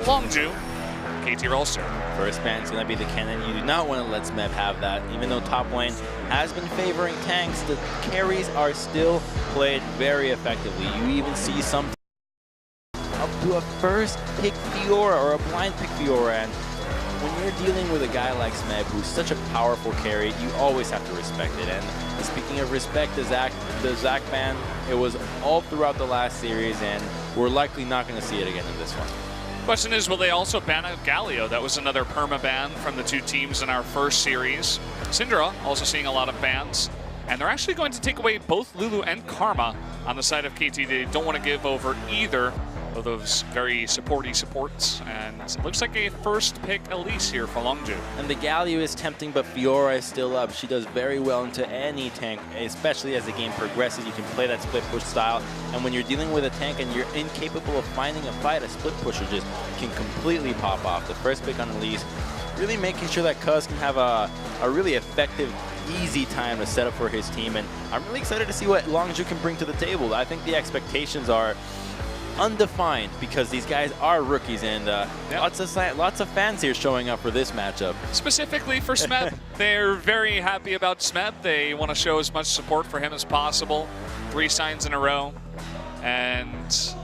Longzhu, KT Rolster. First ban's going to be the cannon. You do not want to let Smeb have that. Even though top lane has been favoring tanks, the carries are still played very effectively. You even see some up to a first pick Fiora or a blind pick Fiora. And when you're dealing with a guy like Smeb, who's such a powerful carry, you always have to respect it. And speaking of respect, the Zac ban, it was all throughout the last series, and we're likely not going to see it again in this one. Question is, will they also ban out Galio? That was another perma-ban from the two teams in our first series. Syndra also seeing a lot of bans. And they're actually going to take away both Lulu and Karma on the side of KT. They don't want to give over either of those very supports. And it looks like a first pick Elise here for Longzhu. And the Galio is tempting, but Fiora is still up. She does very well into any tank, especially as the game progresses. You can play that split push style. And when you're dealing with a tank and you're incapable of finding a fight, a split pusher just can completely pop off. The first pick on Elise, really making sure that Cuz can have a really effective, easy time to set up for his team. And I'm really excited to see what Longzhu can bring to the table. I think the expectations are undefined because these guys are rookies, and lots of fans here showing up for this matchup. Specifically for Smeb, they're very happy about Smeb. They want to show as much support for him as possible. 3 signs in a row. And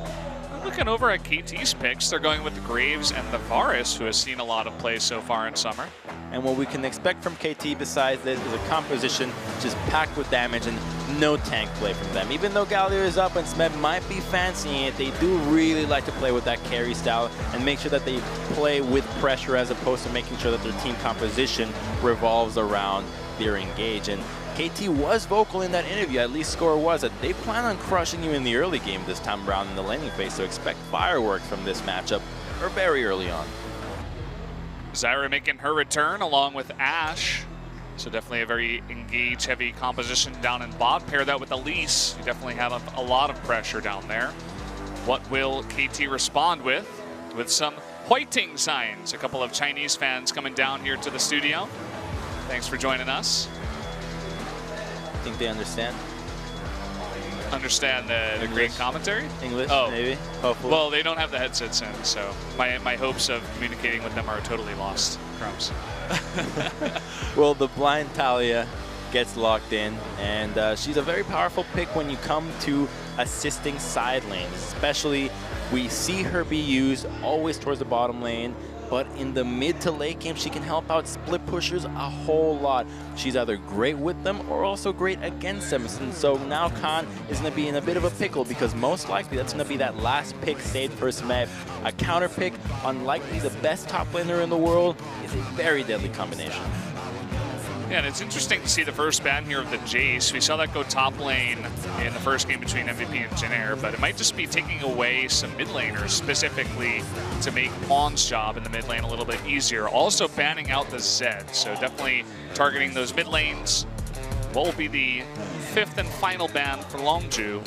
looking over at KT's picks, they're going with the Graves and the Varus, who has seen a lot of play so far in summer. And what we can expect from KT besides this is a composition just packed with damage and no tank play from them. Even though Galio is up and Smeb might be fancying it, they do really like to play with that carry style and make sure that they play with pressure as opposed to making sure that their team composition revolves around their engage. And KT was vocal in that interview, at least Score was, that they plan on crushing you in the early game this time around in the laning phase, so expect fireworks from this matchup or very early on. Zyra making her return along with Ashe. So definitely a very engage-heavy composition down in bot. Pair that with Elise. You definitely have a lot of pressure down there. What will KT respond with? With some Huiting signs. A couple of Chinese fans coming down here to the studio. Thanks for joining us. I think they understand. Understand the great commentary? English, maybe, hopefully. Well, they don't have the headsets in, so my hopes of communicating with them are totally lost. Crumbs. Well, the blind Talia gets locked in, and she's a very powerful pick when you come to assisting side lanes. Especially, we see her be used always towards the bottom lane, but in the mid to late game, she can help out split pushers a whole lot. She's either great with them or also great against them. And so now Khan is going to be in a bit of a pickle because most likely that's going to be that last pick saved for Smeb. A counter pick on likely the best top laner in the world is a very deadly combination. Yeah, and it's interesting to see the first ban here of the Jace. We saw that go top lane in the first game between MVP and Jinair, but it might just be taking away some mid laners specifically to make Mon's job in the mid lane a little bit easier. Also banning out the Zed, so definitely targeting those mid lanes. What will be the 5th and final ban for Longzhu?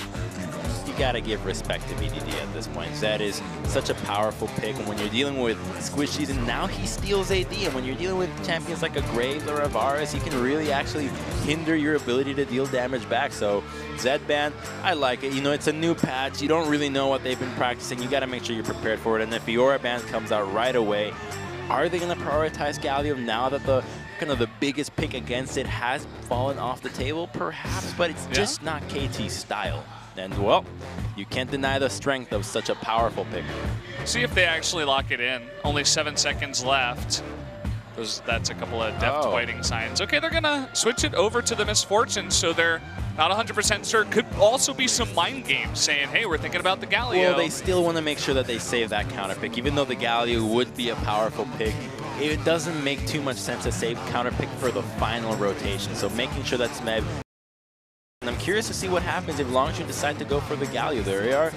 You gotta give respect to VDD at this point. Zed is such a powerful pick, and when you're dealing with squishies, and now he steals AD, and when you're dealing with champions like a Graves or a Varus, he can really actually hinder your ability to deal damage back. So Zed ban, I like it. You know, it's a new patch. You don't really know what they've been practicing. You gotta make sure you're prepared for it. And if Fiora ban comes out right away, are they gonna prioritize Galio now that the kind of the biggest pick against it has fallen off the table? Perhaps, but it's just not KT's style. And, well, you can't deny the strength of such a powerful pick. See if they actually lock it in. Only 7 seconds left. That's a couple of depth fighting signs. Okay, they're going to switch it over to the Misfortune, so they're not 100% sure. Could also be some mind games saying, hey, we're thinking about the Galio. Well, they still want to make sure that they save that counter pick. Even though the Galio would be a powerful pick, it doesn't make too much sense to save counter pick for the final rotation. So making sure that Smeb. And I'm curious to see what happens if Longzhu decide to go for the Galio. There are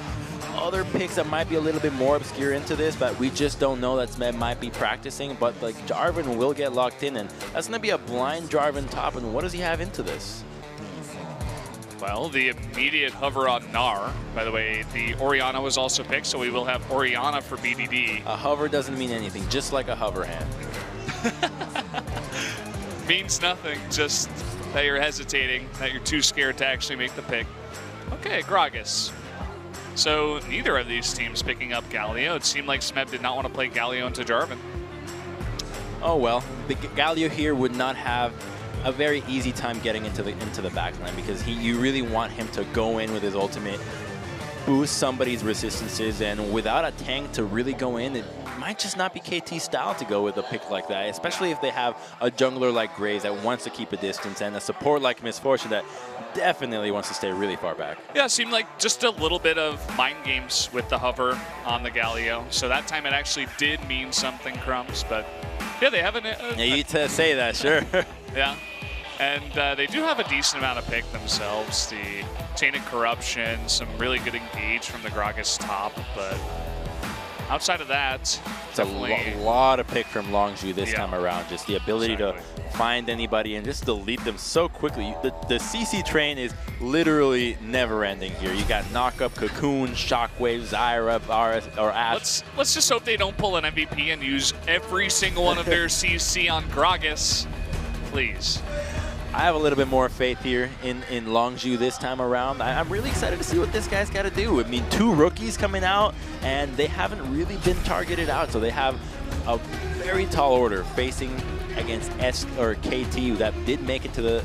other picks that might be a little bit more obscure into this, but we just don't know that Smeb might be practicing. But like Jarvan will get locked in, and that's going to be a blind Jarvan top. And what does he have into this? Well, the immediate hover on Gnar. By the way, the Orianna was also picked, so we will have Orianna for BDD. A hover doesn't mean anything, just like a hover hand. Means nothing, just that you're hesitating, that you're too scared to actually make the pick. Okay, Gragas. So neither of these teams picking up Galio. It seemed like Smeb did not want to play Galio into Jarvan. Oh well, the Galio here would not have a very easy time getting into the backline because you really want him to go in with his ultimate, boost somebody's resistances, and without a tank to really go in, it might just not be KT's style to go with a pick like that, especially if they have a jungler like Graves that wants to keep a distance and a support like Misfortune that definitely wants to stay really far back. Yeah, it seemed like just a little bit of mind games with the hover on the Galio. So that time it actually did mean something, Crumbs, but yeah, they have You need to say that, sure. Yeah, and they do have a decent amount of pick themselves. The Tainted Corruption, some really good engage from the Gragas top, but outside of that, it's a lot of pick from Longzhu this time around. Just the ability to find anybody and just delete them so quickly. The CC train is literally never ending here. You got Knockup, Cocoon, Shockwave, Zyra, RS, or Ash. Let's just hope they don't pull an MVP and use every single one of their CC on Gragas. Please. I have a little bit more faith here in Longzhu this time around. I'm really excited to see what this guy's got to do. I mean, 2 rookies coming out, and they haven't really been targeted out. So they have a very tall order facing against KT that did make it to the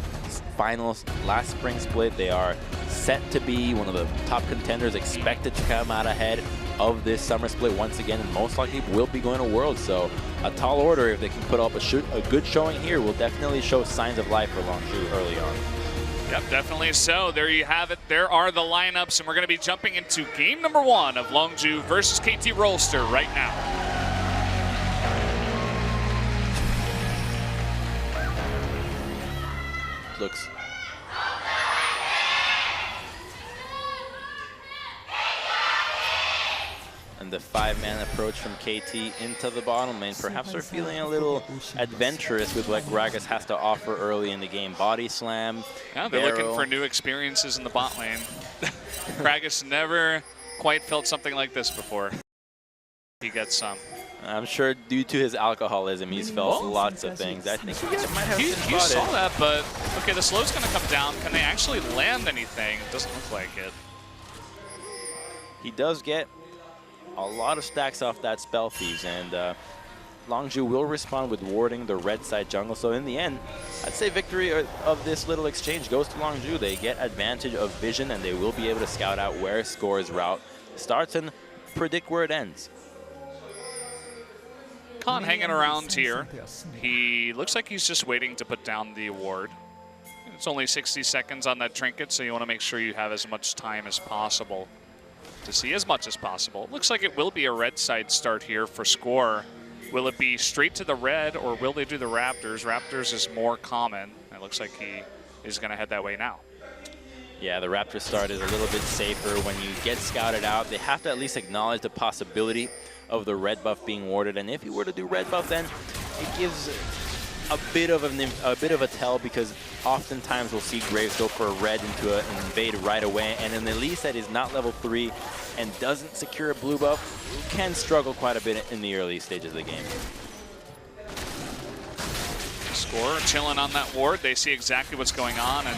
finals last spring split. They are set to be one of the top contenders, expected to come out ahead of this summer split once again, and most likely will be going to Worlds. So a tall order, if they can put up a good showing here, will definitely show signs of life for Longzhu early on. Yep, definitely so. There you have it. There are the lineups, and we're going to be jumping into game number 1 of Longzhu versus KT Rolster right now. Looks and the 5-man approach from KT into the bottom lane. Perhaps they're feeling a little adventurous with what Gragas has to offer early in the game. Body slam. Yeah, they're looking for new experiences in the bot lane. Gragas never quite felt something like this before. He gets some. I'm sure due to his alcoholism, he's felt lots of things. I think he might have been You saw that, but okay, the slow's going to come down. Can they actually land anything? It doesn't look like it. He does get a lot of stacks off that Spell Thieves, and Longzhu will respond with warding the red side jungle. So in the end, I'd say victory of this little exchange goes to Longzhu. They get advantage of vision, and they will be able to scout out where Score's route starts and predict where it ends. Khan hanging around here. He looks like he's just waiting to put down the ward. It's only 60 seconds on that trinket, so you want to make sure you have as much time as possible to see as much as possible. Looks like it will be a red side start here for Score. Will it be straight to the red, or will they do the Raptors? Raptors is more common. It looks like he is going to head that way now. Yeah, the Raptor start is a little bit safer. When you get scouted out, they have to at least acknowledge the possibility of the red buff being warded. And if you were to do red buff, then it gives a bit of a tell, because oftentimes we'll see Graves go for a red into an invade right away, and an Elise that is not level 3 and doesn't secure a blue buff can struggle quite a bit in the early stages of the game. Score chilling on that ward. They see exactly what's going on, and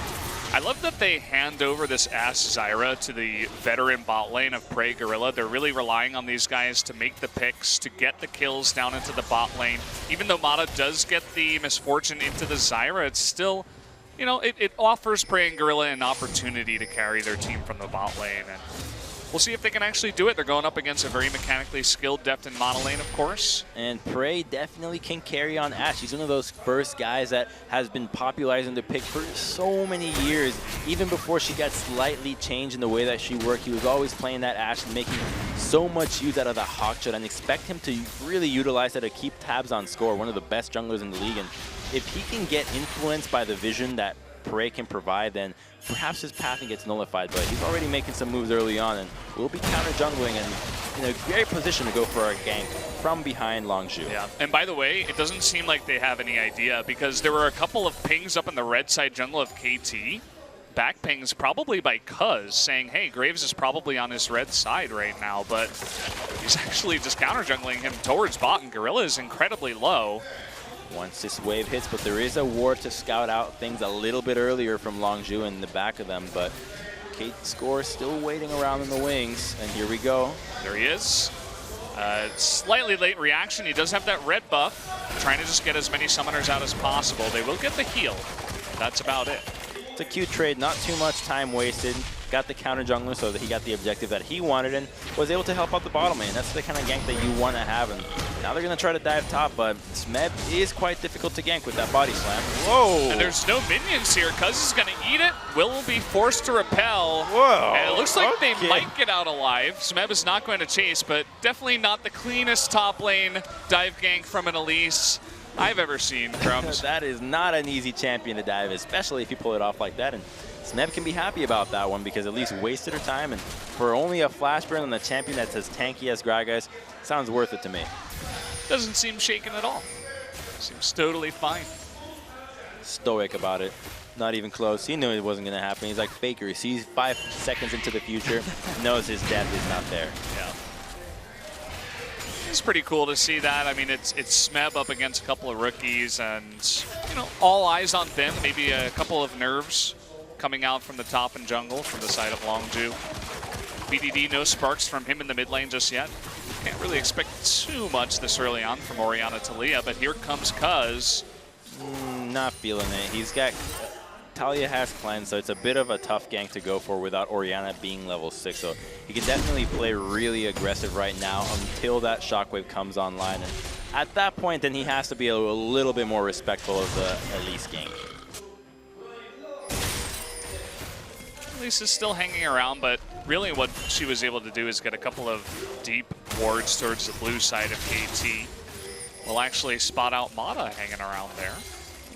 I love that they hand over this Ash Zyra to the veteran bot lane of Prey Gorilla. They're really relying on these guys to make the picks, to get the kills down into the bot lane. Even though Mata does get the Misfortune into the Zyra, it's still, you know, it offers Prey and Gorilla an opportunity to carry their team from the bot lane. And we'll see if they can actually do it. They're going up against a very mechanically skilled Depth and Mono lane, of course. And Prey definitely can carry on Ashe. He's one of those first guys that has been popularizing the pick for so many years. Even before she got slightly changed in the way that she worked, he was always playing that Ashe and making so much use out of the Hawkshot, and expect him to really utilize that to keep tabs on Score, one of the best junglers in the league. And if he can get influenced by the vision that Prey can provide, then perhaps his pathing gets nullified, but he's already making some moves early on and will be counter-jungling and in a great position to go for a gank from behind Longzhu. Yeah, and by the way, it doesn't seem like they have any idea, because there were a couple of pings up in the red side jungle of KT. Back pings probably by Cuz saying, hey, Graves is probably on his red side right now, but he's actually just counter-jungling him towards bot, and Gorilla is incredibly low. Once this wave hits, but there is a ward to scout out things a little bit earlier from Longzhu in the back of them, but Kate Score still waiting around in the wings, and here we go. There he is. Slightly late reaction. He does have that red buff. Trying to just get as many summoners out as possible. They will get the heal. That's about it. It's a cute trade, not too much time wasted. Got the counter jungler so that he got the objective that he wanted and was able to help out the bottom lane. That's the kind of gank that you want to have. And now they're going to try to dive top, but Smeb is quite difficult to gank with that body slam. Whoa! And there's no minions here. Cuz is going to eat it. Will be forced to repel. Whoa! And it looks like they might get out alive. Smeb is not going to chase, but definitely not the cleanest top lane dive gank from an Elise I've ever seen, Crumbs. That is not an easy champion to dive, especially if you pull it off like that. And Smeb can be happy about that one because at least wasted her time. And for only a flash burn on the champion that's as tanky as Gragas, sounds worth it to me. Doesn't seem shaken at all. Seems totally fine. Stoic about it. Not even close. He knew it wasn't going to happen. He's like Faker. He sees 5 seconds into the future, knows his death is not there. Yeah. It's pretty cool to see that. I mean, it's Smeb up against a couple of rookies, and you know, all eyes on them. Maybe a couple of nerves coming out from the top and jungle from the side of Longzhu. BDD, no sparks from him in the mid lane just yet. Can't really expect too much this early on from Orianna Talia, but here comes Cuz. Not feeling it. He's got... Talia has cleanse, so it's a bit of a tough gank to go for without Orianna being level 6. So he can definitely play really aggressive right now until that shockwave comes online. And at that point, then he has to be a little bit more respectful of the Elise gank. Elise is still hanging around, but really what she was able to do is get a couple of deep wards towards the blue side of KT. We'll actually spot out Mata hanging around there.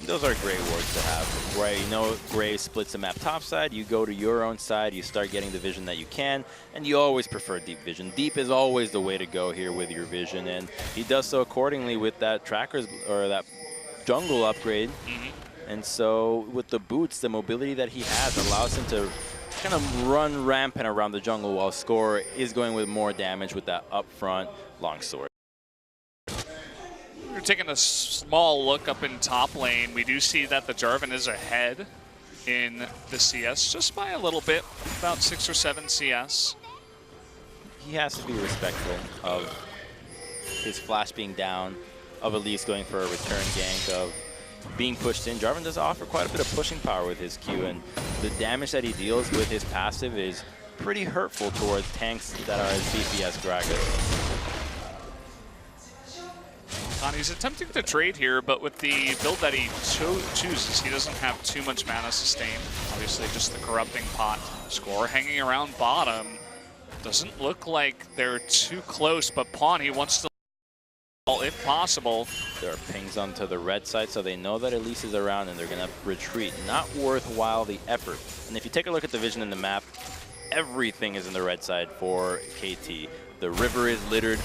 Those are great wards to have, right? You know, Gray splits the map topside, you go to your own side, you start getting the vision that you can, and you always prefer deep vision. Deep is always the way to go here with your vision, and he does so accordingly with that trackers, or that jungle upgrade. And so with the boots, the mobility that he has allows him to kind of run rampant around the jungle while Score is going with more damage with that upfront longsword. We're taking a small look up in top lane. We do see that the Jarvan is ahead in the CS just by a little bit, about 6 or 7 CS. He has to be respectful of his flash being down, of Elise going for a return gank, of being pushed in. Jarvan does offer quite a bit of pushing power with his Q, and the damage that he deals with his passive is pretty hurtful towards tanks that are as beefy as Gragas. He's attempting to trade here, but with the build that he chooses, he doesn't have too much mana sustain. Obviously, just the corrupting pot. Score hanging around bottom. Doesn't look like they're too close, but Pawn, he wants to, if possible. There are pings onto the red side, so they know that Elise is around and they're going to retreat. Not worthwhile the effort. And if you take a look at the vision in the map, everything is in the red side for KT. The river is littered.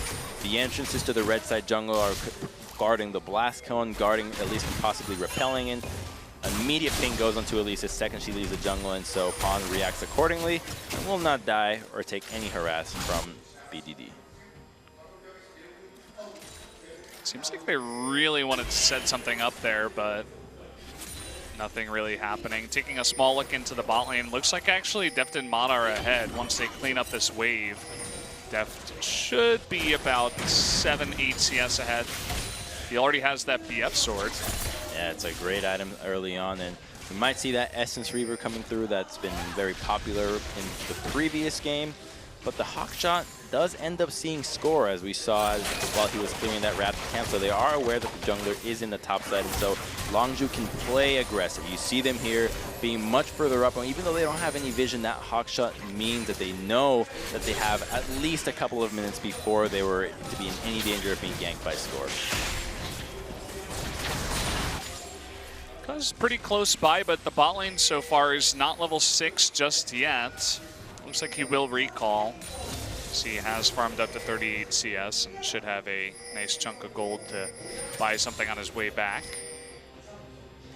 The entrances to the red side jungle are guarding the blast cone, guarding Elise from possibly repelling in. Immediate ping goes onto Elise the second she leaves the jungle, and so Pawn reacts accordingly and will not die or take any harass from BDD. Seems like they really wanted to set something up there, but nothing really happening. Taking a small look into the bot lane, looks like actually Deft and Mata are ahead once they clean up this wave. Deft should be about 7-8 CS ahead. He already has that BF sword. Yeah, it's a great item early on, and we might see that Essence Reaver coming through. That's been very popular in the previous game. But the Hawkshot does end up seeing Score, as we saw while he was clearing that Raptor camp. So they are aware that the jungler is in the top side, and so Longzhu can play aggressive. You see them here being much further up, and even though they don't have any vision, that Hawkshot means that they know that they have at least a couple of minutes before they were to be in any danger of being ganked by Score. Cuz pretty close by, but the bot lane so far is not level 6 just yet. Looks like he will recall. See, he has farmed up to 38 CS and should have a nice chunk of gold to buy something on his way back.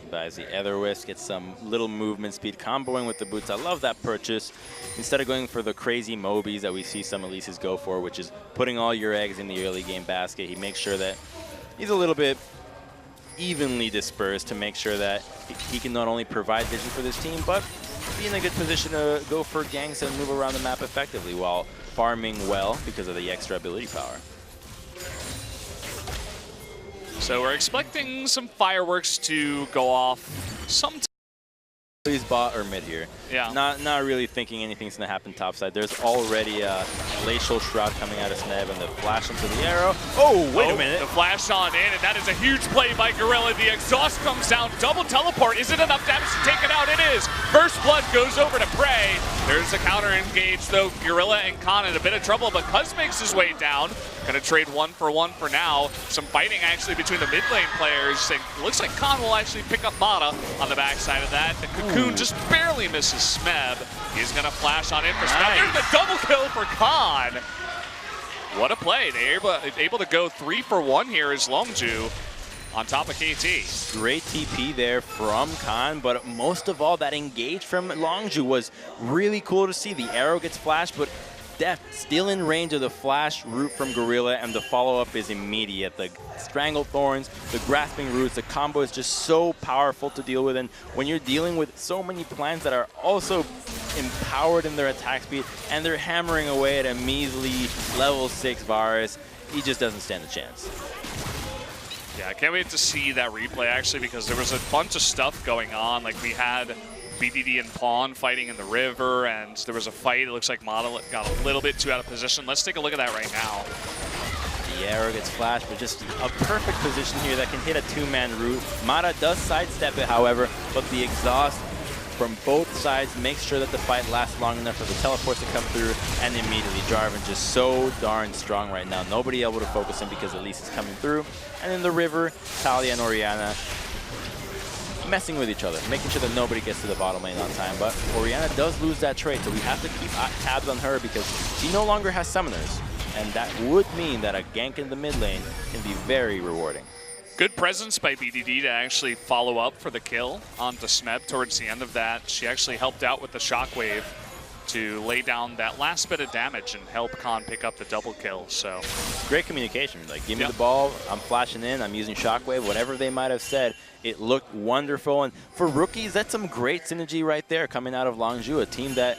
He buys the Etherwisp, gets some little movement speed, comboing with the boots. I love that purchase. Instead of going for the crazy Mobies that we see some Elises go for, which is putting all your eggs in the early game basket, he makes sure that he's a little bit evenly dispersed to make sure that he can not only provide vision for this team, but be in a good position to go for ganks and move around the map effectively while farming well because of the extra ability power. So we're expecting some fireworks to go off sometime. Please bot or mid here. Yeah. Not really thinking anything's gonna happen topside. There's already a glacial shroud coming out of Sneb and the flash into the arrow. Oh, wait a minute. The flash on in, and that is a huge play by Gorilla. The exhaust comes down, double teleport. Is it enough damage to take it out? It is. First blood goes over to Prey. There's a counter engage though. Gorilla and Khan in a bit of trouble, but Cuz makes his way down. Gonna trade 1-for-1 for now. Some fighting actually between the mid lane players. And it looks like Khan will actually pick up Mata on the backside of that. The Cocoon just barely misses Smeb. He's gonna flash on in for Smeb. There's the double kill for Khan. What a play. They're able to go 3-for-1 here as Longzhu on top of KT. Great TP there from Khan, but most of all, that engage from Longzhu was really cool to see. The arrow gets flashed, but Deft still in range of the flash root from Gorilla, and the follow-up is immediate. The Strangled Thorns, the Grasping Roots, the combo is just so powerful to deal with, and when you're dealing with so many plants that are also empowered in their attack speed, and they're hammering away at a measly level 6 Varus, he just doesn't stand a chance. Yeah, I can't wait to see that replay actually, because there was a bunch of stuff going on. Like we had BDD and Pawn fighting in the river, and there was a fight. It looks like Mata got a little bit too out of position. Let's take a look at that right now. The arrow gets flashed, but just a perfect position here that can hit a two-man root. Mata does sidestep it, however, but the exhaust from both sides makes sure that the fight lasts long enough for the teleports to come through, and immediately Jarvan just so darn strong right now. Nobody able to focus him because Elise is coming through. And in the river, Talia and Orianna messing with each other, making sure that nobody gets to the bottom lane on time. But Orianna does lose that trade, so we have to keep tabs on her because she no longer has summoners. And that would mean that a gank in the mid lane can be very rewarding. Good presence by BDD to actually follow up for the kill onto Smeb towards the end of that. She actually helped out with the shockwave to lay down that last bit of damage and help Khan pick up the double kill. So great communication. Like, give me the ball, I'm flashing in, I'm using shockwave, whatever they might have said. It looked wonderful. And for rookies, that's some great synergy right there coming out of Longzhu, a team that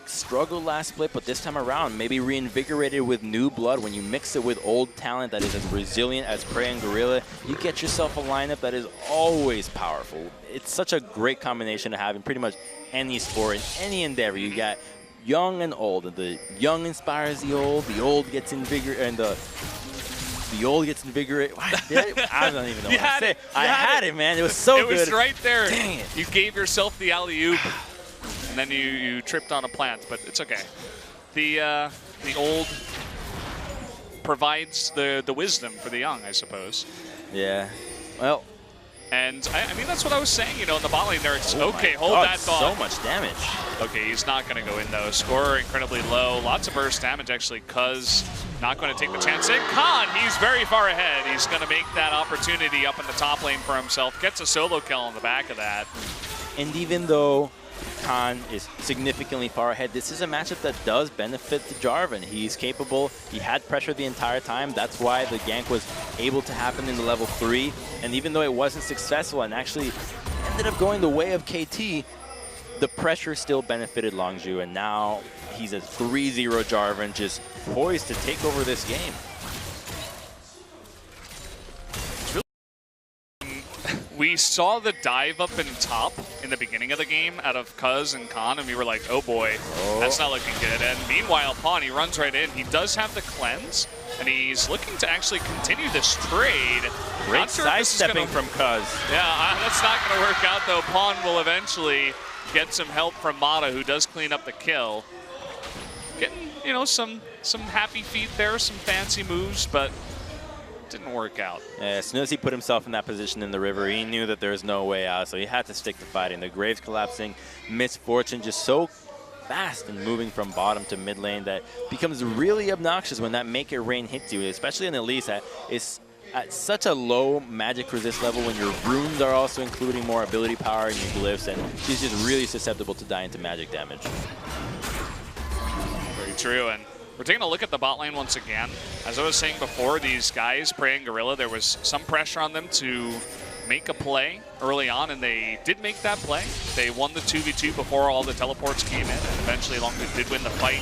struggled last split, but this time around maybe reinvigorated with new blood. When you mix it with old talent that is as resilient as Prey and Gorilla, you get yourself a lineup that is always powerful. It's such a great combination to have in pretty much any sport, in any endeavor. You got young and old, and the young inspires the old gets invigorated, and the old gets invigorated. I don't even know what to say. I had it, man. It was so good. It was right there. Dang it. You gave yourself the alley-oop, and then you tripped on a plant, but it's okay. The old provides the wisdom for the young, I suppose. Yeah. Well. And I mean, that's what I was saying, you know, in the bot lane there. It's, okay, hold God, that thought. So much damage. Okay, he's not going to go in, though. Score incredibly low. Lots of burst damage, actually, Cuz not going to take the chance. And Khan, he's very far ahead. He's going to make that opportunity up in the top lane for himself. Gets a solo kill on the back of that. And even though Khan is significantly far ahead, this is a matchup that does benefit the Jarvan. He's capable. He had pressure the entire time. That's why the gank was able to happen in the level 3. And even though it wasn't successful and actually ended up going the way of KT, the pressure still benefited Longzhu. And now he's a 3-0 Jarvan, just poised to take over this game. We saw the dive up in top in the beginning of the game out of Cuz and Khan, and we were like, oh boy, that's not looking good. And meanwhile, Pawn, he runs right in. He does have the cleanse, and he's looking to actually continue this trade. Great sidestepping from Cuz. Yeah, that's not going to work out, though. Pawn will eventually get some help from Mata, who does clean up the kill. Getting, you know, some happy feet there, some fancy moves, but didn't work out. Yeah, as soon as he put himself in that position in the river, he knew that there was no way out, so he had to stick to fighting. The Graves collapsing, Misfortune just so fast and moving from bottom to mid lane that becomes really obnoxious when that Make It Rain hits you, especially in Elise that is at such a low magic resist level when your runes are also including more ability power and your glyphs, and she's just really susceptible to die into magic damage. Very true, and we're taking a look at the bot lane once again. As I was saying before, these guys, Prey and Gorilla, there was some pressure on them to make a play early on, and they did make that play. They won the 2v2 before all the teleports came in, and eventually Longzhu did win the fight.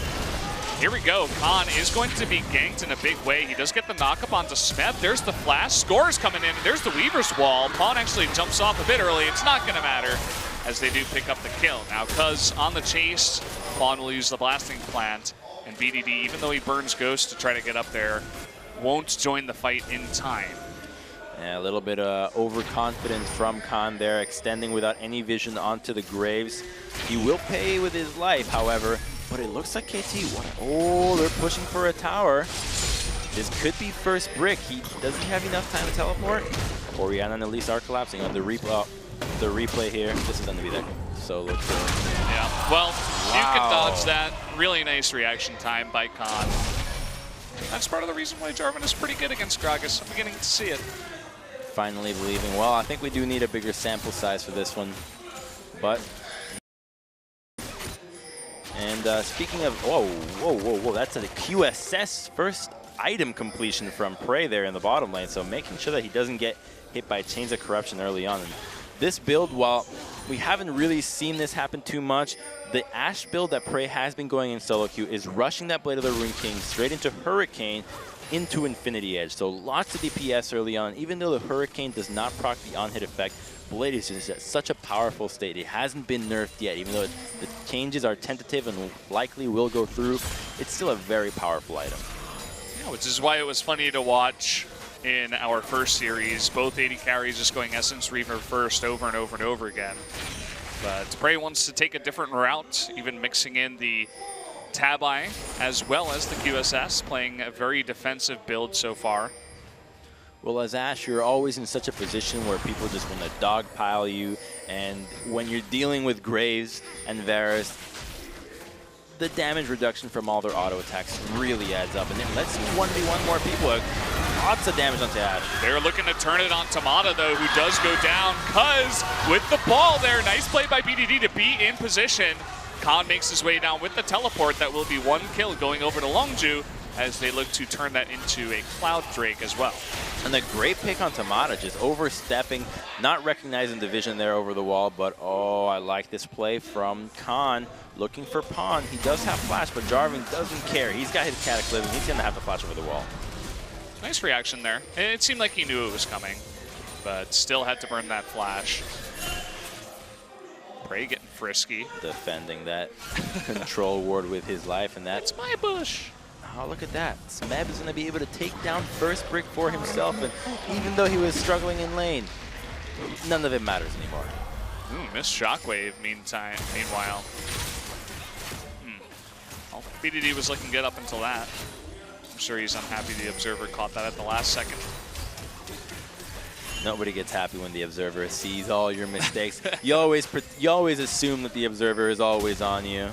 Here we go. Khan is going to be ganked in a big way. He does get the knock-up onto Smeb. There's the flash. Scores coming in, and there's the Weaver's Wall. Pawn actually jumps off a bit early. It's not going to matter as they do pick up the kill. Now, Cuz on the chase, Pawn will use the blasting plant, and BDD, even though he burns Ghost to try to get up there, won't join the fight in time. Yeah, a little bit of overconfidence from Khan there, extending without any vision onto the Graves. He will pay with his life, however, but it looks like KT, oh, they're pushing for a tower. This could be first brick. Does he have enough time to teleport? Orianna and Elise are collapsing on the replay here. This is going to be their solo kill. Yeah, well, you can dodge that. Really nice reaction time by Khan. That's part of the reason why Jarvan is pretty good against Gragas. I'm beginning to see it. Finally believing. Well, I think we do need a bigger sample size for this one. But... And speaking of... Whoa. That's a QSS first item completion from Prey there in the bottom lane. So making sure that he doesn't get hit by Chains of Corruption early on. And this build, while we haven't really seen this happen too much, the Ashe build that Prey has been going in solo queue is rushing that Blade of the Rune King straight into Hurricane into Infinity Edge. So lots of DPS early on. Even though the Hurricane does not proc the on-hit effect, Blade is just at such a powerful state. It hasn't been nerfed yet. Even though the changes are tentative and likely will go through, it's still a very powerful item. Yeah, which is why it was funny to watch in our first series. Both AD carries just going Essence Reaver first over and over and over again. But Prey wants to take a different route, even mixing in the Tabi as well as the QSS, playing a very defensive build so far. Well, as Ashe, you're always in such a position where people just want to dogpile you, and when you're dealing with Graves and Varus, the damage reduction from all their auto attacks really adds up, and then let's see 1v1 more people. Lots of damage onto Ashe. They're looking to turn it on Tamada, though, who does go down. Cuz with the ball there, nice play by BDD to be in position. Khan makes his way down with the teleport. That will be one kill going over to Longzhu as they look to turn that into a Cloud Drake as well. And the great pick on Tamada, just overstepping, not recognizing the vision there over the wall, but oh, I like this play from Khan. Looking for Pawn. He does have flash, but Jarvan doesn't care. He's got his Cataclysm. He's going to have to flash over the wall. Nice reaction there. It seemed like he knew it was coming, but still had to burn that flash. Prey getting frisky. Defending that control ward with his life, and that's my bush. Oh, look at that. Smeb is going to be able to take down first brick for himself, and even though he was struggling in lane, none of it matters anymore. Missed Shockwave meanwhile. Well, BDD was looking good up until that. I'm sure he's unhappy the Observer caught that at the last second. Nobody gets happy when the Observer sees all your mistakes. you always assume that the Observer is always on you.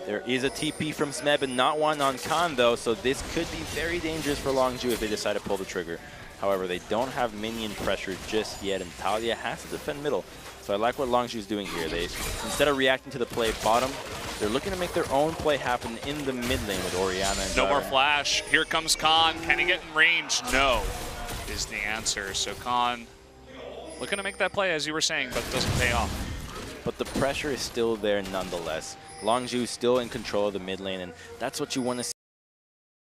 There is a TP from Smeb and not one on Khan, though, so this could be very dangerous for Longzhu if they decide to pull the trigger. However, they don't have minion pressure just yet, and Talia has to defend middle. So I like what Longzhu's doing here. They, instead of reacting to the play bottom, they're looking to make their own play happen in the mid lane with Orianna and No more flash. Here comes Khan. Can he get in range? No, is the answer. So Khan looking to make that play, as you were saying, but it doesn't pay off. But the pressure is still there nonetheless. Longzhu is still in control of the mid lane, and that's what you want to see.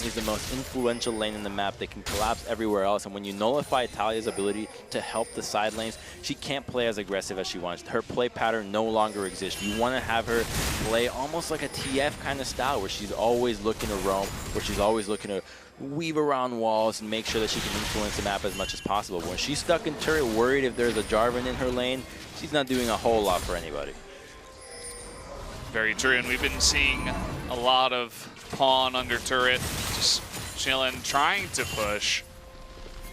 Is the most influential lane in the map. They can collapse everywhere else, and when you nullify Talia's ability to help the side lanes, she can't play as aggressive as she wants. Her play pattern no longer exists. You want to have her play almost like a TF kind of style, where she's always looking to roam, where she's always looking to weave around walls and make sure that she can influence the map as much as possible. When she's stuck in turret, worried if there's a Jarvan in her lane, she's not doing a whole lot for anybody. Very true, and we've been seeing a lot of Pawn under turret, just chilling, trying to push,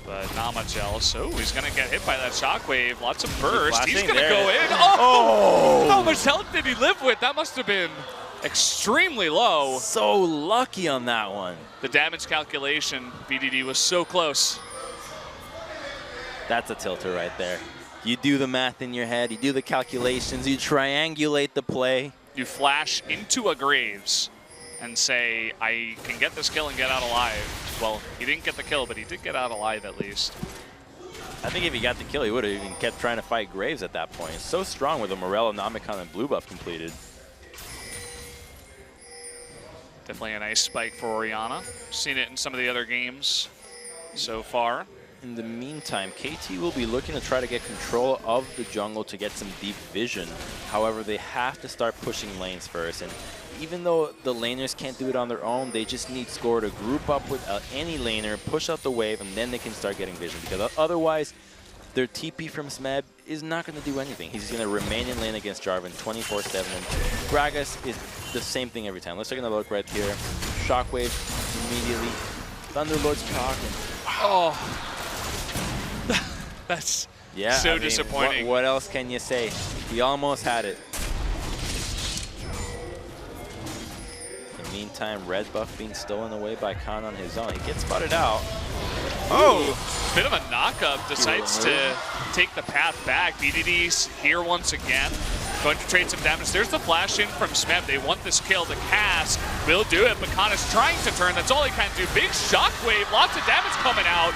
but not much else. Oh, he's gonna get hit by that shockwave. Lots of burst. He's gonna go in. Oh! How much health did he live with? That must have been extremely low. So lucky on that one. The damage calculation, BDD was so close. That's a tilter right there. You do the math in your head, you do the calculations, you triangulate the play. You flash into a Graves and say, I can get this kill and get out alive. Well, he didn't get the kill, but he did get out alive at least. I think if he got the kill, he would have even kept trying to fight Graves at that point. So strong with the Morello, Namicon, and blue buff completed. Definitely a nice spike for Orianna. Seen it in some of the other games so far. In the meantime, KT will be looking to try to get control of the jungle to get some deep vision. However, they have to start pushing lanes first. And even though the laners can't do it on their own, they just need Score to group up with any laner, push out the wave, and then they can start getting vision. Because otherwise, their TP from Smeb is not going to do anything. He's going to remain in lane against Jarvan 24/7. And Gragas is the same thing every time. Let's take another look right here. Shockwave immediately. Thunderlord's proc. Oh. That's so disappointing. What else can you say? He almost had it. In the meantime, red buff being stolen away by Khan on his own. He gets spotted out. Oh, bit of a knockup. Decides to take the path back. BDD's here once again. Going to trade some damage. There's the flash in from Smeb. They want this kill. The cast will do it, but Khan is trying to turn. That's all he can do. Big shockwave. Lots of damage coming out.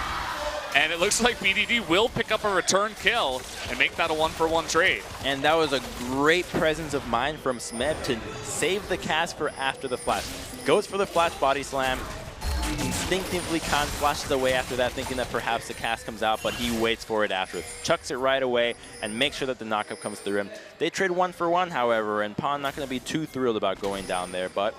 And it looks like BDD will pick up a return kill and make that a 1-for-1 trade. And that was a great presence of mind from Smeb to save the cast for after the flash. Goes for the flash body slam. Instinctively, Khan flashes away after that, thinking that perhaps the cast comes out, but he waits for it after. Chucks it right away and makes sure that the knockup comes through him. They trade 1-for-1, however, and Pawn not going to be too thrilled about going down there, but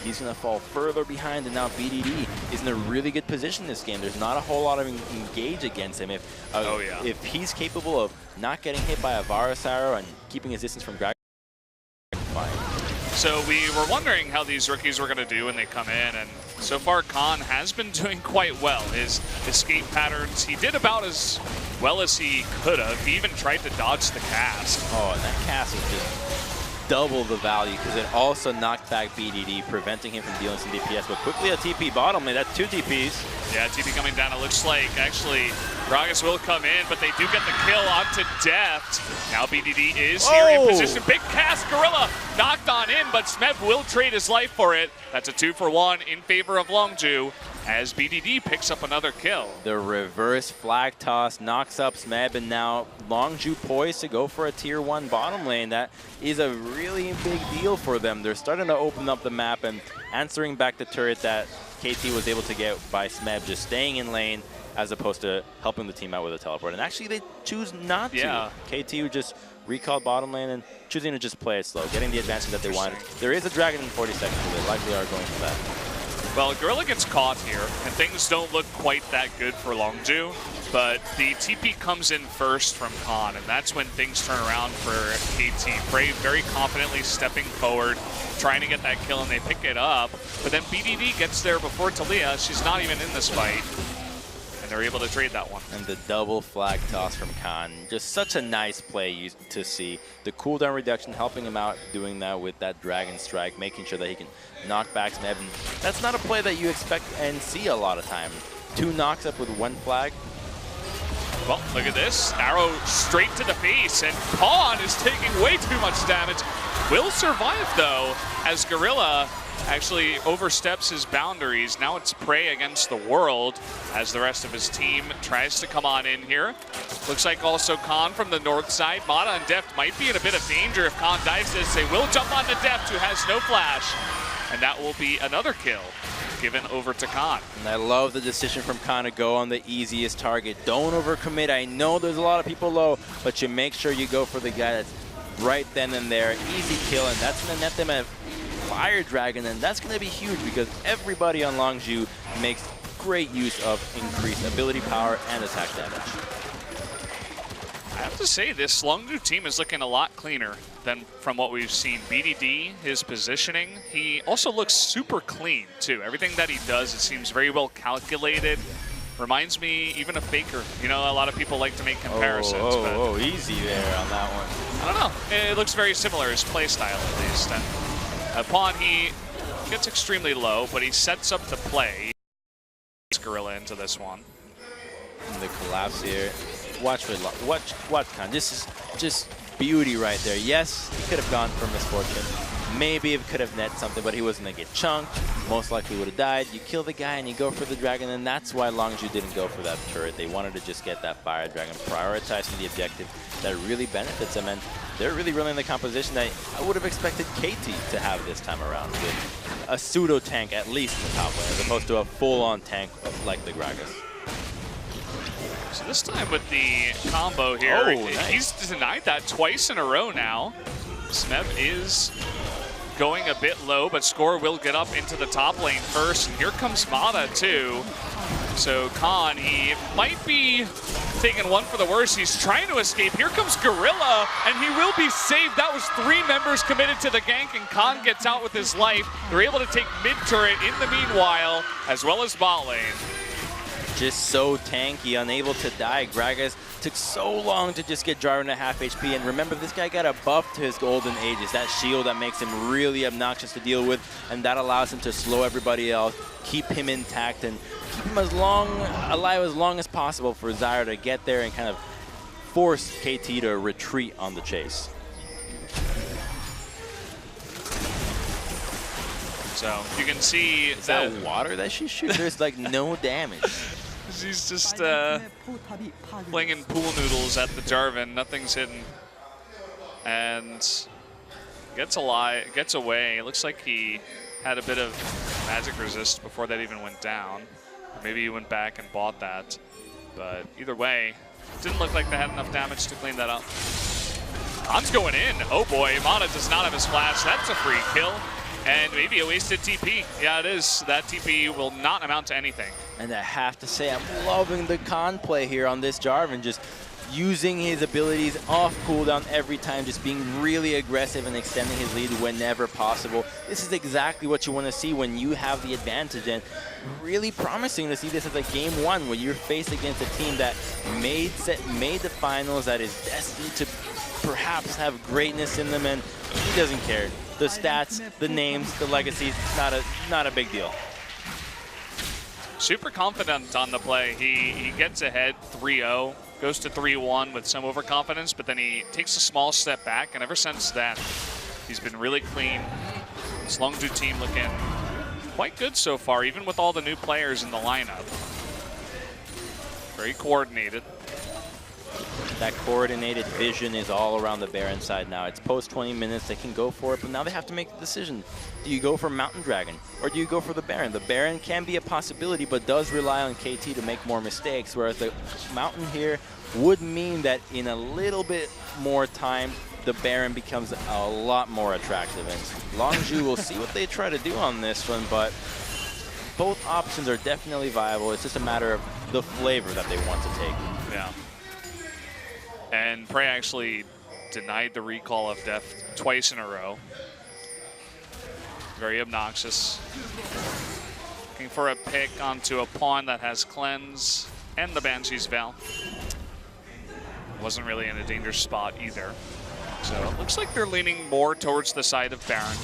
he's going to fall further behind, and now BDD is in a really good position this game. There's not a whole lot of engage against him. If he's capable of not getting hit by a Varus arrow and keeping his distance from Gragas, fine. So we were wondering how these rookies were going to do when they come in, and so far Khan has been doing quite well. His escape patterns, he did about as well as he could have. He even tried to dodge the cast. Oh, and that cast was just double the value because it also knocked back BDD, preventing him from dealing some DPS. But quickly a TP bottom lane. That's 2 TPs. Yeah, TP coming down. It looks like actually Gragas will come in, but they do get the kill onto Deft. Now BDD is here in position. Big cast, Gorilla knocked on in, but Smeb will trade his life for it. That's a 2-for-1 in favor of Longzhu as BDD picks up another kill. The reverse flag toss knocks up Smeb, and now Longzhu poised to go for a tier 1 bottom lane. That is a really big deal for them. They're starting to open up the map and answering back the turret that KT was able to get by Smeb, just staying in lane as opposed to helping the team out with a teleport. And actually they choose not to. KT would just recall bottom lane and choosing to just play it slow, getting the advantage that they wanted. There is a dragon in 40 seconds, so they likely are going for that. Well, Gorilla gets caught here, and things don't look quite that good for Longzhu, but the TP comes in first from Khan, and that's when things turn around for KT. Prey very confidently stepping forward, trying to get that kill, and they pick it up, but then BDD gets there before Talia. She's not even in this fight, and they're able to trade that one. And the double flag toss from Khan, just such a nice play to see. The cooldown reduction helping him out, doing that with that Dragon Strike, making sure that he can knock back Smeb. And that's not a play that you expect and see a lot of time. 2 knocks up with 1 flag. Well, look at this. Arrow straight to the face, and Pawn is taking way too much damage. Will survive, though, as Gorilla actually oversteps his boundaries. Now it's Prey against the world as the rest of his team tries to come on in here. Looks like also Khan from the north side. Mata and Deft might be in a bit of danger if Khan dives this. They will jump onto Deft, who has no flash, and that will be another kill given over to Khan. And I love the decision from Khan to go on the easiest target. Don't overcommit. I know there's a lot of people low, but you make sure you go for the guy that's right then and there. Easy kill, and that's going to net them a Fire Dragon, and that's going to be huge because everybody on Longzhu makes great use of increased ability power and attack damage. I have to say, this Longzhu team is looking a lot cleaner than from what we've seen. BDD, his positioning, he also looks super clean too. Everything that he does, it seems very well calculated. Reminds me even of Faker. You know, a lot of people like to make comparisons. Oh, easy there on that one. I don't know. It looks very similar, his play style at least. And Pawn, he gets extremely low, but he sets up the play. Gorilla into this one. And the collapse here. Watch Khan. This is just beauty right there. Yes, he could have gone for misfortune. Maybe it could have net something, but he wasn't going to get chunked. most likely would have died. You kill the guy and you go for the dragon, and that's why Longzhu didn't go for that turret. They wanted to just get that fire dragon, prioritizing the objective that really benefits them, and they're really running the composition that I would have expected KT to have this time around, with a pseudo tank at least in the top lane, as opposed to a full-on tank like the Gragas. So this time with the combo here, nice. He's denied that twice in a row now. Smeb is going a bit low, but Score will get up into the top lane first. And here comes Mata too. So Khan, he might be taking one for the worse. He's trying to escape. Here comes Gorilla, and he will be saved. That was 3 members committed to the gank, and Khan gets out with his life. They're able to take mid turret in the meanwhile, as well as bot lane. Just so tanky, unable to die. Gragas took so long to just get Jarvan to half HP, and remember, this guy got a buff to his golden ages, that shield that makes him really obnoxious to deal with, and that allows him to slow everybody else, keep him intact, and keep him alive as long as possible for Zyra to get there and kind of force KT to retreat on the chase. So you can see Is that water that she shoots? There's like no damage. He's just flinging pool noodles at the Jarvan. Nothing's hidden. And gets away. It looks like he had a bit of magic resist before that even went down. Or maybe he went back and bought that. But either way, didn't look like they had enough damage to clean that up. Khan's going in. Oh boy, Mata does not have his flash. That's a free kill. And maybe a wasted TP. Yeah, it is. That TP will not amount to anything. And I have to say, I'm loving the Khan play here on this Jarvan, just using his abilities off cooldown every time, just being really aggressive and extending his lead whenever possible. This is exactly what you want to see when you have the advantage, and really promising to see this as a game 1 where you're faced against a team that made the finals, that is destined to perhaps have greatness in them, and he doesn't care. The stats, the names, the legacies, not a big deal. Super confident on the play. He gets ahead 3-0, goes to 3-1 with some overconfidence, but then he takes a small step back, and ever since then, he's been really clean. This Longzhu team looking quite good so far, even with all the new players in the lineup. Very coordinated. That coordinated vision is all around the Baron side now. It's post 20 minutes, they can go for it, but now they have to make the decision. Do you go for Mountain Dragon, or do you go for the Baron? The Baron can be a possibility, but does rely on KT to make more mistakes, whereas the Mountain here would mean that in a little bit more time, the Baron becomes a lot more attractive. And Longzhu will see what they try to do on this one, but both options are definitely viable. It's just a matter of the flavor that they want to take. Yeah. And Prey actually denied the recall of death twice in a row. Very obnoxious. Looking for a pick onto a pawn that has cleanse and the Banshee's Veil. Wasn't really in a dangerous spot either. So it looks like they're leaning more towards the side of Baron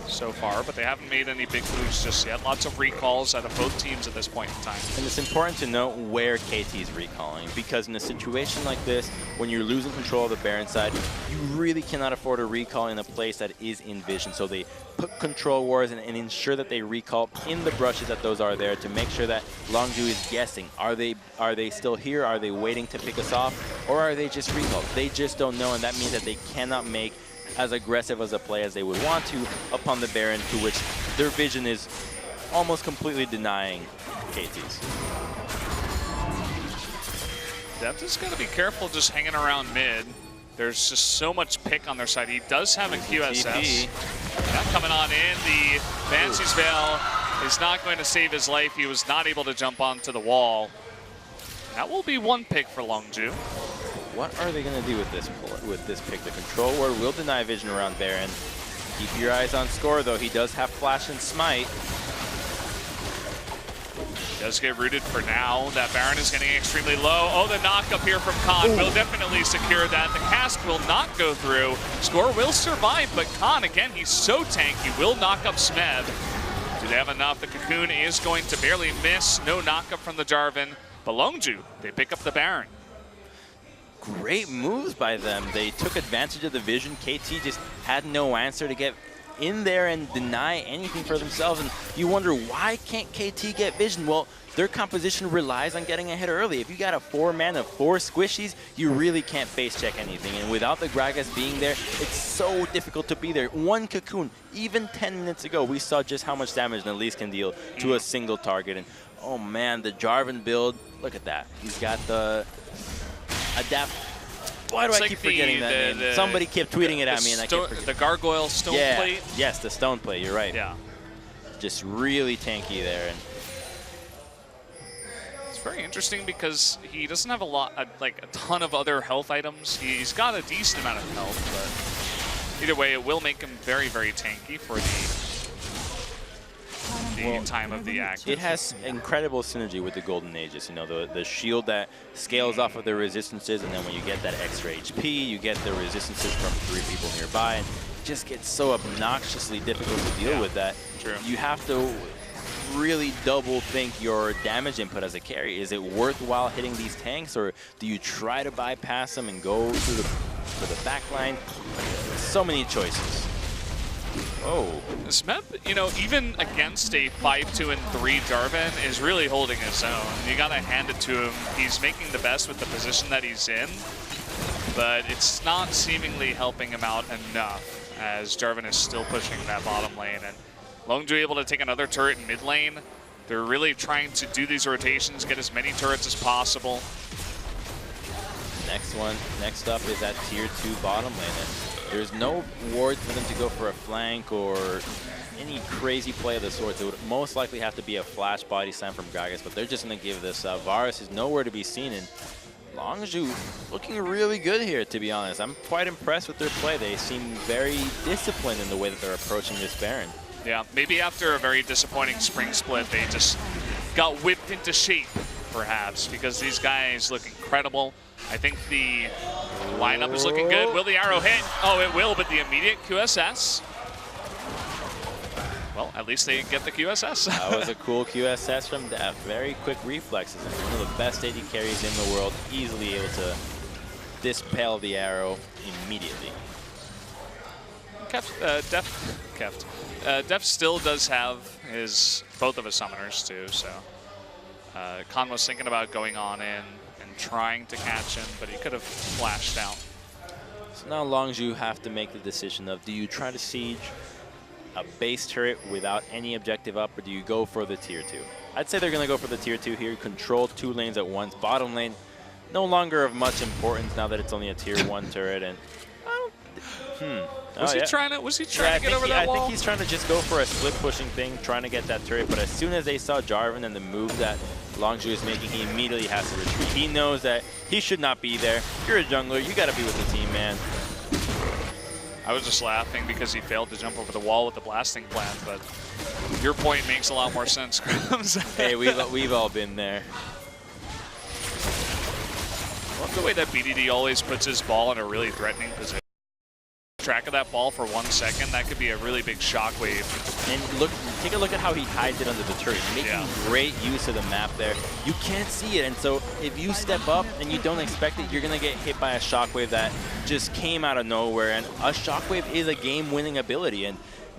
so far, but they haven't made any big moves just yet. Lots of recalls out of both teams at this point in time. And it's important to note where KT's recalling, because in a situation like this, when you're losing control of the Baron side, you really cannot afford a recall in a place that is in vision. So they put control wards and ensure that they recall in the brushes that those are there to make sure that Longzhu is guessing. Are they still here? Are they waiting to pick us off? Or are they just recalled? They just don't know, and that means that they cannot make as aggressive as a play as they would want to upon the Baron, to which their vision is almost completely denying KT's. Deft is going to be careful just hanging around mid. There's just so much pick on their side. He does have a QSS. That coming on in. The Banshee's Veil is not going to save his life. He was not able to jump onto the wall. That will be one pick for Longzhu. What are they going to do with this pick? The control ward will deny vision around Baron. Keep your eyes on Score, though. He does have Flash and Smite. Does get rooted for now. That Baron is getting extremely low. Oh, the knock up here from Khan will definitely secure that. The cast will not go through. Score will survive, but Khan, again, he's so tanky, will knock up Smeb. Do they have enough? The Cocoon is going to barely miss. No knockup from the Jarvan. But Longzhu, they pick up the Baron. Great moves by them. They took advantage of the vision. KT just had no answer to get in there and deny anything for themselves. And you wonder, why can't KT get vision? Well, their composition relies on getting ahead early. If you got a 4-man of 4 squishies, you really can't face check anything. And without the Gragas being there, it's so difficult to be there. One cocoon, even 10 minutes ago, we saw just how much damage Elise can deal to a single target. And oh man, the Jarvan build, look at that. He's got the adapt. Why do I keep forgetting that name? Somebody kept tweeting it at me and I kept forgetting. The Gargoyle Stone Plate? Yes, the Stone Plate, you're right. Yeah. Just really tanky there. And it's very interesting because he doesn't have a lot, like a ton of other health items. He's got a decent amount of health, but either way, it will make him very, very tanky for the time of the act. It has incredible synergy with the Golden Aegis. You know, the shield that scales off of the resistances, and then when you get that extra HP, you get the resistances from 3 people nearby, and it just gets so obnoxiously difficult to deal with that. True. You have to really double think your damage input as a carry. Is it worthwhile hitting these tanks, or do you try to bypass them and go for the back line? So many choices. Oh. Smeb, you know, even against a 5-2 and 3 Jarvan is really holding his own. You gotta hand it to him. He's making the best with the position that he's in, but it's not seemingly helping him out enough as Jarvan is still pushing that bottom lane. And Longzhu able to take another turret in mid lane. They're really trying to do these rotations, get as many turrets as possible. Next up is that tier 2 bottom lane. And there's no ward for them to go for a flank or any crazy play of the sorts. It would most likely have to be a flash body slam from Gragas, but they're just going to give this up. Varus is nowhere to be seen, and Longzhu looking really good here, to be honest. I'm quite impressed with their play. They seem very disciplined in the way that they're approaching this Baron. Yeah, maybe after a very disappointing spring split, they just got whipped into shape, perhaps, because these guys look incredible. I think the lineup is looking good. Will the arrow hit? Oh, it will, but the immediate QSS. Well, at least they get the QSS. That was a cool QSS from Def. Very quick reflexes. And one of the best AD carries in the world, easily able to dispel the arrow immediately. Def still does have both of his summoners too, so Khan was thinking about going on in and trying to catch him, but he could have flashed out. So now Longzhu have to make the decision of, do you try to siege a base turret without any objective up, or do you go for the tier 2? I'd say they're going to go for the tier 2 here, control 2 lanes at once. Bottom lane, no longer of much importance now that it's only a tier 1 turret. And Was he trying to get over that wall? I think he's trying to just go for a split pushing thing, trying to get that turret. But as soon as they saw Jarvan and the move that Longzhu is making, he immediately has to retreat. He knows that he should not be there. You're a jungler, you got to be with the team, man. I was just laughing because he failed to jump over the wall with the blasting plant, but your point makes a lot more sense, Grims. Hey, we've all been there. I love the way that BDD always puts his ball in a really threatening position. Track of that ball for 1 second, that could be a really big shockwave. And look, take a look at how he hides it under the turret, making great use of the map there. You can't see it, and so if you step up and you don't expect it, you're gonna get hit by a shockwave that just came out of nowhere. And a shockwave is a game-winning ability, and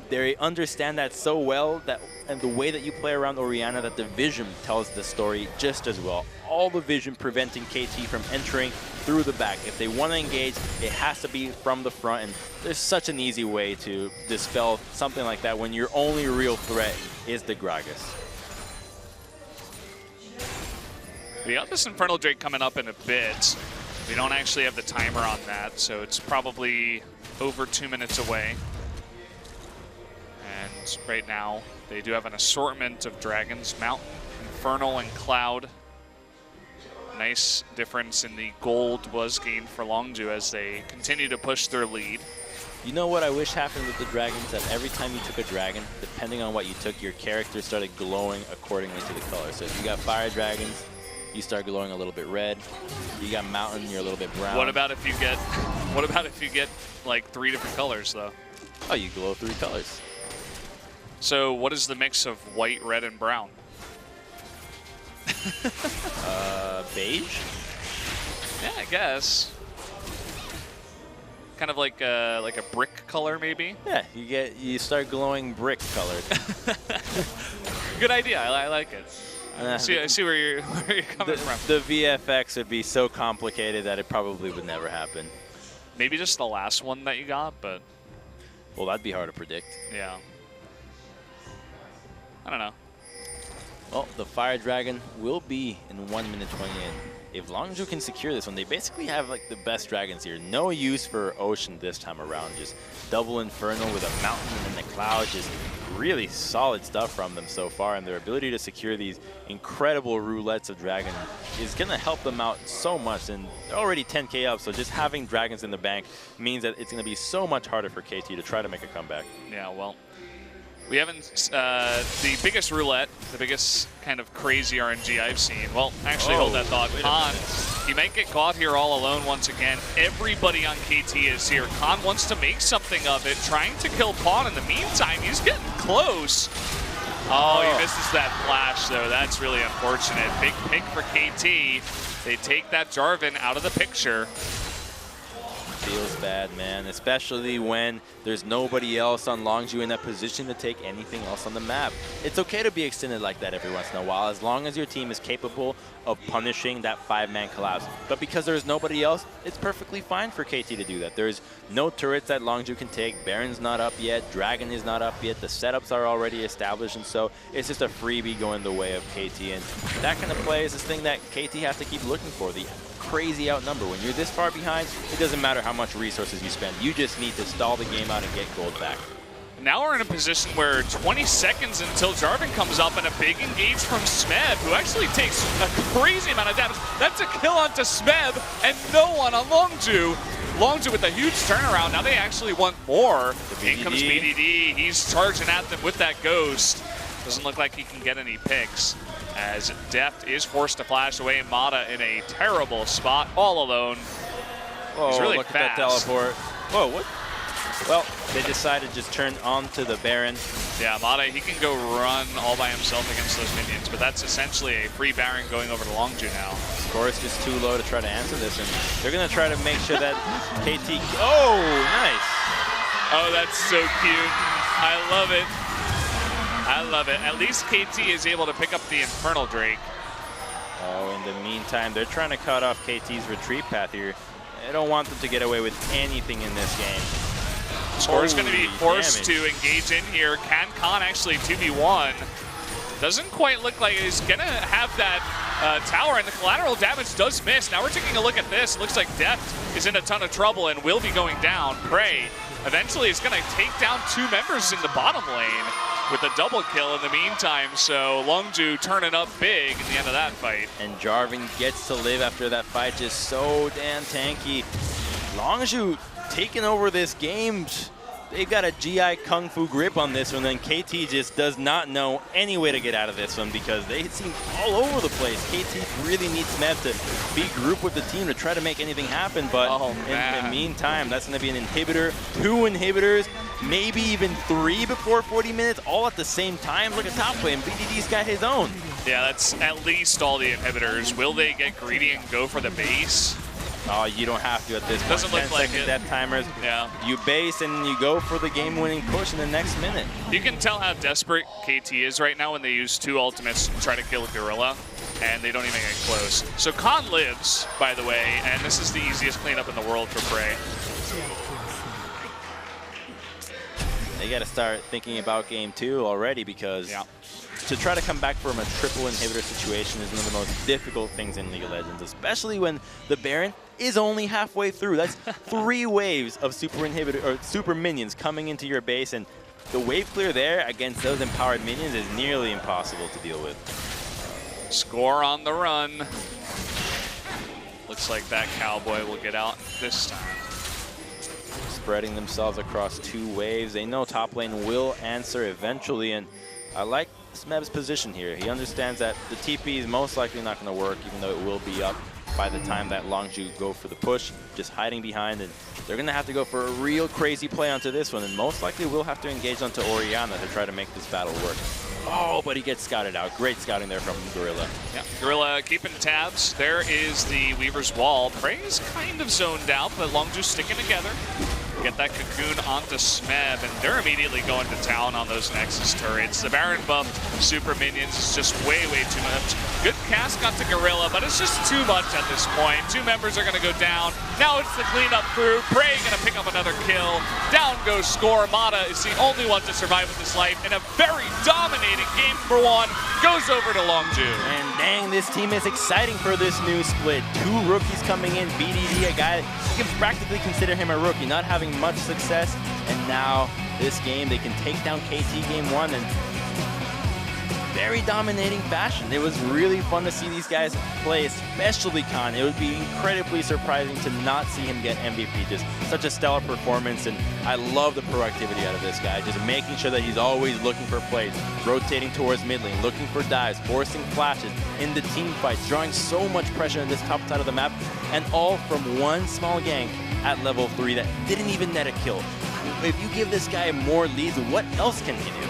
they understand that so well, that and the way that you play around Orianna, that the vision tells the story just as well. All the vision preventing KT from entering through the back. If they want to engage, it has to be from the front, and there's such an easy way to dispel something like that when your only real threat is the Gragas. We got this Infernal Drake coming up in a bit. We don't actually have the timer on that, so it's probably over 2 minutes away. And right now, they do have an assortment of dragons, Mountain, Infernal, and Cloud. Nice difference in the gold was gained for Longzhu as they continue to push their lead. You know what I wish happened with the dragons? That every time you took a dragon, depending on what you took, your character started glowing accordingly to the color. So if you got fire dragons, you start glowing a little bit red. You got mountain, you're a little bit brown. What about if you get like 3 different colors though? Oh, you glow 3 colors. So what is the mix of white, red, and brown? Beige? Yeah, I guess. kind of like a brick color, maybe. Yeah, you start glowing brick colored. Good idea. I like it. I see where you're coming from. The VFX would be so complicated that it probably would never happen. Maybe just the last one that you got, but well, that'd be hard to predict. Yeah. I don't know. Well, the Fire Dragon will be in 1 minute 28. If Longzhu can secure this one, they basically have like the best dragons here. No use for Ocean this time around. Just double Inferno with a mountain and then the cloud. Just really solid stuff from them so far. And their ability to secure these incredible roulettes of dragon is going to help them out so much. And they're already 10k up, so just having dragons in the bank means that it's going to be so much harder for KT to try to make a comeback. Yeah, well, we haven't, the biggest roulette, the biggest kind of crazy RNG I've seen. Well, actually, hold that thought. Khan, he might get caught here all alone once again. Everybody on KT is here. Khan wants to make something of it, trying to kill Pawn. In the meantime, he's getting close. Oh, he misses that flash, though. That's really unfortunate. Big pick for KT. They take that Jarvan out of the picture. Feels bad, man, especially when there's nobody else on Longzhu in that position to take anything else on the map. It's okay to be extended like that every once in a while, as long as your team is capable of punishing that 5-man collapse. But because there's nobody else, it's perfectly fine for KT to do that. There's no turrets that Longzhu can take. Baron's not up yet. Dragon is not up yet. The setups are already established, and so it's just a freebie going the way of KT. And that kind of play is this thing that KT has to keep looking for. The crazy outnumber. When you're this far behind, it doesn't matter how much resources you spend. You just need to stall the game out and get gold back. Now we're in a position where 20 seconds until Jarvan comes up, and a big engage from Smeb, who actually takes a crazy amount of damage. That's a kill onto Smeb, and no one on Longzhu. Longzhu with a huge turnaround. Now they actually want more. In comes BDD. He's charging at them with that Ghost. Doesn't look like he can get any picks, as Deft is forced to flash away. Mata in a terrible spot, all alone. Whoa, he's really look fast. at that teleport. Whoa, what? Well, they decided to just turn onto the Baron. Yeah, Mata, he can go run all by himself against those minions, but that's essentially a free Baron going over to Longzhu now. Score is just too low to try to answer this, and they're going to try to make sure that KT... Oh, nice. Oh, that's so cute. I love it. I love it. At least KT is able to pick up the Infernal Drake. Oh, in the meantime, they're trying to cut off KT's retreat path here. They don't want them to get away with anything in this game. Score's going to be forced to engage in here. Can Khan actually 2v1? Doesn't quite look like he's going to have that tower, and the collateral damage does miss. Now we're taking a look at this. It looks like Deft is in a ton of trouble and will be going down. Prey eventually is going to take down 2 members in the bottom lane with a double kill in the meantime. So Longzhu turning up big in the end of that fight. And Jarvan gets to live after that fight, just so damn tanky. Longzhu taking over this game. They've got a GI Kung Fu grip on this one, and KT just does not know any way to get out of this one because they seem all over the place. KT really needs Smeb to be grouped with the team to try to make anything happen, but in the meantime, that's going to be an inhibitor, 2 inhibitors, maybe even 3 before 40 minutes, all at the same time. Look at top lane, BDD's got his own. Yeah, that's at least all the inhibitors. Will they get greedy and go for the base? Oh, you don't have to at this point. Doesn't look like it. Death timers. Yeah. You base and you go for the game-winning push in the next minute. You can tell how desperate KT is right now when they use 2 ultimates to try to kill Gorilla, and they don't even get close. So Khan lives, by the way, and this is the easiest cleanup in the world for Prey. They got to start thinking about game 2 already, because to try to come back from a triple inhibitor situation is one of the most difficult things in League of Legends, especially when the Baron is only halfway through. That's 3 waves of super inhibitor or super minions coming into your base, and the wave clear there against those empowered minions is nearly impossible to deal with. Score on the run. Looks like that cowboy will get out this time. Spreading themselves across 2 waves. They know top lane will answer eventually, and I like Smeb's position here. He understands that the TP is most likely not going to work, even though it will be up by the time that Longzhu go for the push, just hiding behind, and they're going to have to go for a real crazy play onto this one, and most likely will have to engage onto Orianna to try to make this battle work. Oh, but he gets scouted out. Great scouting there from Gorilla. Yeah, Gorilla keeping tabs. There is the Weaver's Wall. Prey is kind of zoned out, but Longzhu sticking together. Get that cocoon onto Smeb, and they're immediately going to town on those Nexus turrets. The Baron buff, super minions is just way too much. Good cast onto Gorilla, but it's just too much at this point. 2 members are going to go down. Now it's the cleanup crew. Prey going to pick up another kill. Down goes Score. Mata is the only one to survive with his life, and a very dominating game for 1 goes over to Longzhu. And dang, this team is exciting for this new split. 2 rookies coming in. BDD, a guy, you can practically consider him a rookie, not having much success, and now this game they can take down KT game 1 in very dominating fashion. It was really fun to see these guys play, especially Khan. It would be incredibly surprising to not see him get MVP. Just such a stellar performance, and I love the proactivity out of this guy, just making sure that he's always looking for plays, rotating towards mid lane, looking for dives, forcing flashes in the team fights, drawing so much pressure in this top side of the map, and all from one small gank at level 3 that didn't even net a kill. If you give this guy more leads, what else can he do?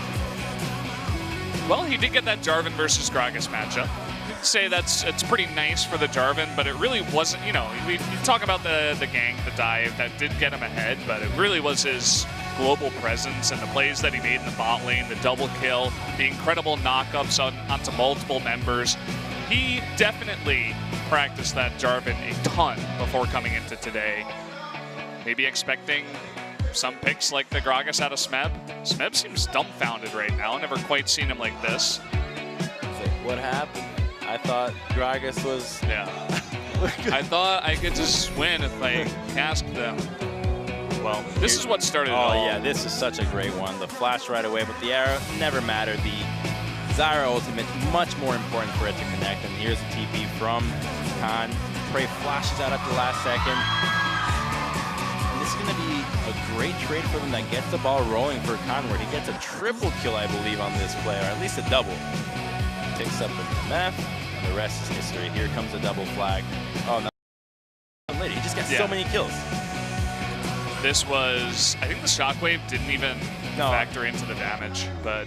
Well, he did get that Jarvan versus Gragas matchup. I'd say it's pretty nice for the Jarvan, but it really wasn't, you know, we talk about the gank, the dive, that did get him ahead, but it really was his global presence and the plays that he made in the bot lane, the double kill, the incredible knockups onto multiple members. He definitely practiced that Jarvan a ton before coming into today. Maybe expecting some picks like the Gragas out of Smeb. Smeb seems dumbfounded right now. Never quite seen him like this. It's like, what happened? I thought Gragas was... Yeah. I thought I could just win if I cast them. Well, this is what started it all. Oh yeah, this is such a great one. The flash right away, but the arrow never mattered. The Zyra ultimate, much more important for it to connect. And here's a TP from Khan. Prey flashes out at the last second. This is going to be a great trade for them that gets the ball rolling for Khan, where he gets a triple kill, I believe, on this play, or at least a double. Picks up the MF, and the rest is history. Here comes a double flag. Oh, no. He just got so many kills. This was, I think the shockwave didn't even factor into the damage, but...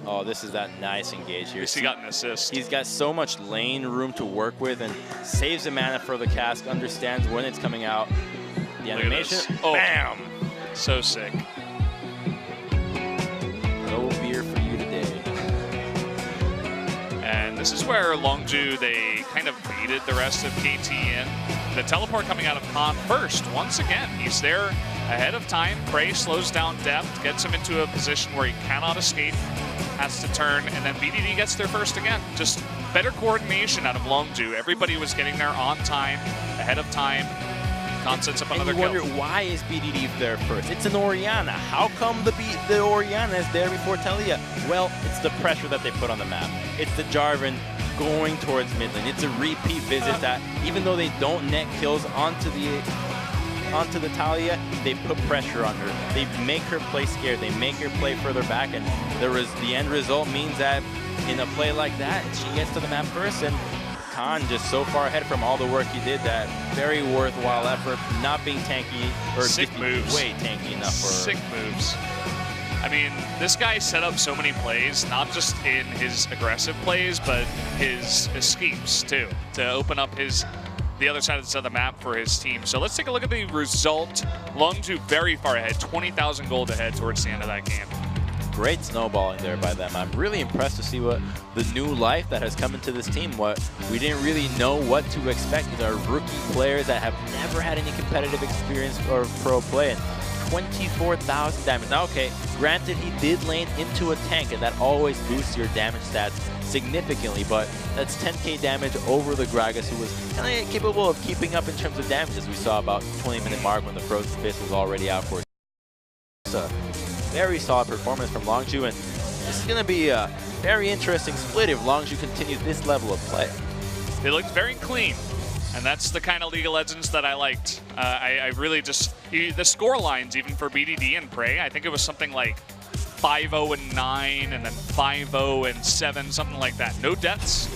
Oh, this is that nice engage here. He got an assist. He's got so much lane room to work with and saves the mana for the cask, understands when it's coming out. The animation, oh, bam! So sick. No beer for you today. And this is where Longzhu, they kind of baited the rest of KT in. The teleport coming out of Khan first, once again. He's there ahead of time. Prey slows down depth, gets him into a position where he cannot escape, has to turn, and then BDD gets there first again. Just better coordination out of Longzhu. Everybody was getting there on time, ahead of time. Khan sets up another kill. And you wonder, why is BDD there first? It's an Orianna. How come the Orianna is there before Talia? Well, it's the pressure that they put on the map. It's the Jarvan going towards mid lane. It's a repeat visit that, even though they don't net kills onto the Talia, they put pressure on her. They make her play scared. They make her play further back, and the end result means that in a play like that, she gets to the map first, and Khan just so far ahead from all the work he did that very worthwhile effort, not being tanky, or sick moves. Way tanky enough for her. Sick moves. I mean, this guy set up so many plays, not just in his aggressive plays, but his escapes too, to open up the other side of the map for his team. So let's take a look at the result. Longzhu very far ahead, 20,000 gold ahead towards the end of that game. Great snowballing there by them. I'm really impressed to see what the new life that has come into this team. What we didn't really know what to expect. These are rookie players that have never had any competitive experience or pro play. And 24,000 damage. Now, okay, granted he did lane into a tank, and that always boosts your damage stats significantly, but that's 10k damage over the Gragas, who was kind of capable of keeping up in terms of damage, as we saw about 20-minute mark when the Frozen Fist was already out for. It's a very solid performance from Longzhu, and this is going to be a very interesting split if Longzhu continues this level of play. They looked very clean, and that's the kind of League of Legends that I liked. I really just, the score lines even for BDD and Prey, I think it was something like 5-0-9 and then 5-0-7, something like that. No deaths,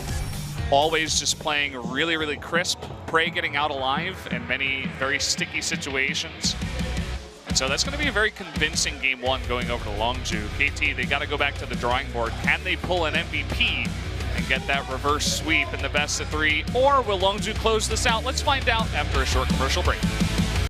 always just playing really, really crisp. Prey getting out alive in many very sticky situations. And so that's going to be a very convincing game one going over to Longzhu. KT, they got to go back to the drawing board. Can they pull an MVP and get that reverse sweep in the best of 3? Or will Longzhu close this out? Let's find out after a short commercial break.